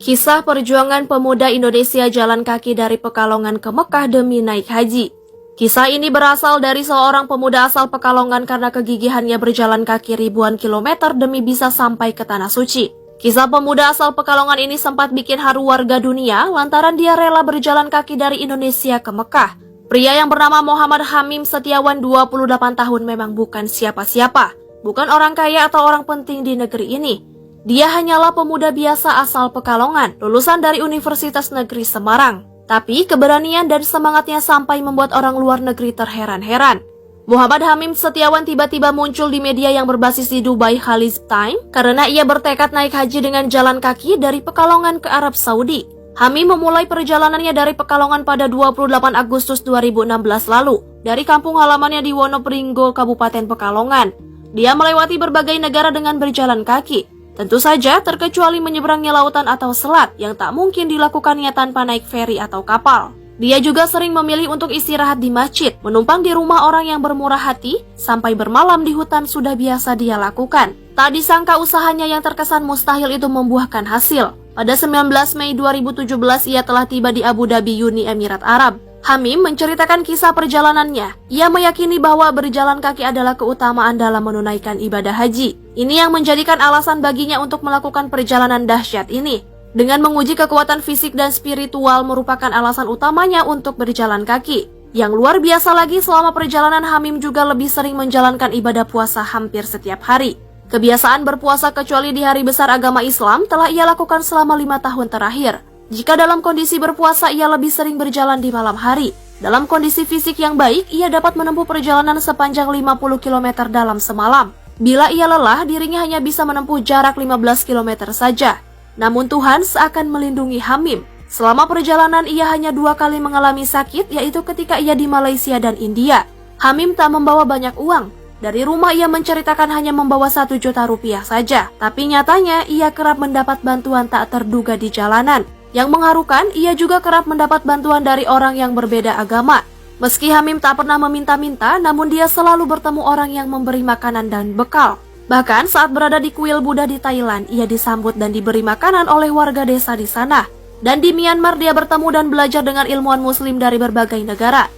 Kisah perjuangan pemuda Indonesia jalan kaki dari Pekalongan ke Mekah demi naik haji. Kisah ini berasal dari seorang pemuda asal Pekalongan karena kegigihannya berjalan kaki ribuan kilometer demi bisa sampai ke Tanah Suci. Kisah pemuda asal Pekalongan ini sempat bikin haru warga dunia lantaran dia rela berjalan kaki dari Indonesia ke Mekah. Pria yang bernama Muhammad Hamim Setiawan 28 tahun memang bukan siapa-siapa, bukan orang kaya atau orang penting di negeri ini. Dia hanyalah pemuda biasa asal Pekalongan, lulusan dari Universitas Negeri Semarang. Tapi keberanian dan semangatnya sampai membuat orang luar negeri terheran-heran. Muhammad Hamim Setiawan tiba-tiba muncul di media yang berbasis di Dubai Khaliz Time karena ia bertekad naik haji dengan jalan kaki dari Pekalongan ke Arab Saudi. Hamim memulai perjalanannya dari Pekalongan pada 28 Agustus 2016 lalu, dari kampung halamannya di Wonopringgo, Kabupaten Pekalongan. Dia melewati berbagai negara dengan berjalan kaki. Tentu saja terkecuali menyeberangi lautan atau selat yang tak mungkin dilakukannya tanpa naik feri atau kapal. Dia juga sering memilih untuk istirahat di masjid, menumpang di rumah orang yang bermurah hati, sampai bermalam di hutan sudah biasa dia lakukan. Tak disangka usahanya yang terkesan mustahil itu membuahkan hasil. Pada 19 Mei 2017 ia telah tiba di Abu Dhabi, Uni Emirat Arab. Hamim menceritakan kisah perjalanannya. Ia meyakini bahwa berjalan kaki adalah keutamaan dalam menunaikan ibadah haji. Ini yang menjadikan alasan baginya untuk melakukan perjalanan dahsyat ini. Dengan menguji kekuatan fisik dan spiritual merupakan alasan utamanya untuk berjalan kaki. Yang luar biasa lagi, selama perjalanan Hamim juga lebih sering menjalankan ibadah puasa hampir setiap hari. Kebiasaan berpuasa kecuali di hari besar agama Islam telah ia lakukan selama 5 tahun terakhir. Jika dalam kondisi berpuasa, ia lebih sering berjalan di malam hari. Dalam kondisi fisik yang baik, ia dapat menempuh perjalanan sepanjang 50 km dalam semalam. Bila ia lelah, dirinya hanya bisa menempuh jarak 15 km saja. Namun Tuhan seakan melindungi Hamim. Selama perjalanan, ia hanya 2 kali mengalami sakit, yaitu ketika ia di Malaysia dan India. Hamim tak membawa banyak uang. Dari rumah ia menceritakan hanya membawa 1 juta rupiah saja. Tapi nyatanya, ia kerap mendapat bantuan tak terduga di jalanan. Yang mengharukan, ia juga kerap mendapat bantuan dari orang yang berbeda agama. Meski Hamim tak pernah meminta-minta, namun dia selalu bertemu orang yang memberi makanan dan bekal. Bahkan saat berada di kuil Buddha di Thailand, ia disambut dan diberi makanan oleh warga desa di sana. Dan di Myanmar dia bertemu dan belajar dengan ilmuwan muslim dari berbagai negara.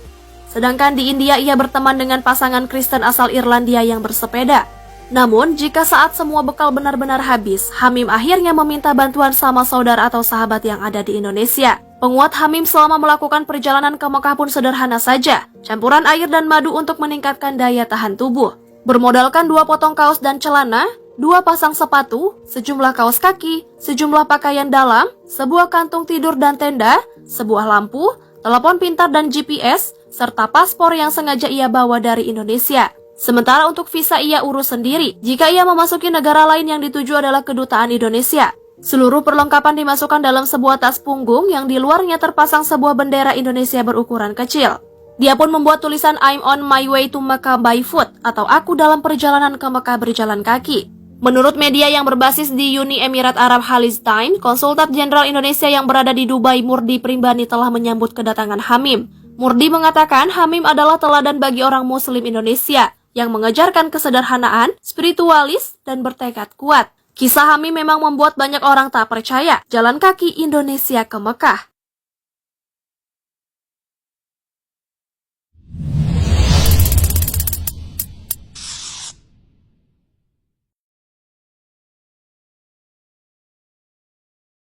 Sedangkan di India ia berteman dengan pasangan Kristen asal Irlandia yang bersepeda. Namun, jika saat semua bekal benar-benar habis, Hamim akhirnya meminta bantuan sama saudara atau sahabat yang ada di Indonesia. Penguat Hamim selama melakukan perjalanan ke Mekah pun sederhana saja, campuran air dan madu untuk meningkatkan daya tahan tubuh. Bermodalkan 2 potong kaos dan celana, 2 pasang sepatu, sejumlah kaos kaki, sejumlah pakaian dalam, sebuah kantung tidur dan tenda, sebuah lampu, telepon pintar dan GPS, serta paspor yang sengaja ia bawa dari Indonesia. Sementara untuk visa ia urus sendiri jika ia memasuki negara lain yang dituju adalah kedutaan Indonesia. Seluruh perlengkapan dimasukkan dalam sebuah tas punggung yang di luarnya terpasang sebuah bendera Indonesia berukuran kecil. Dia pun membuat tulisan I'm on my way to Mecca by foot atau aku dalam perjalanan ke Mekah berjalan kaki. Menurut media yang berbasis di Uni Emirat Arab Khaliz Time, Konsultan Jenderal Indonesia yang berada di Dubai Murdi Primbani telah menyambut kedatangan Hamim. Murdi mengatakan Hamim adalah teladan bagi orang Muslim Indonesia yang mengejarkan kesederhanaan, spiritualis, dan bertekad kuat. Kisah Hamim memang membuat banyak orang tak percaya jalan kaki Indonesia ke Mekah.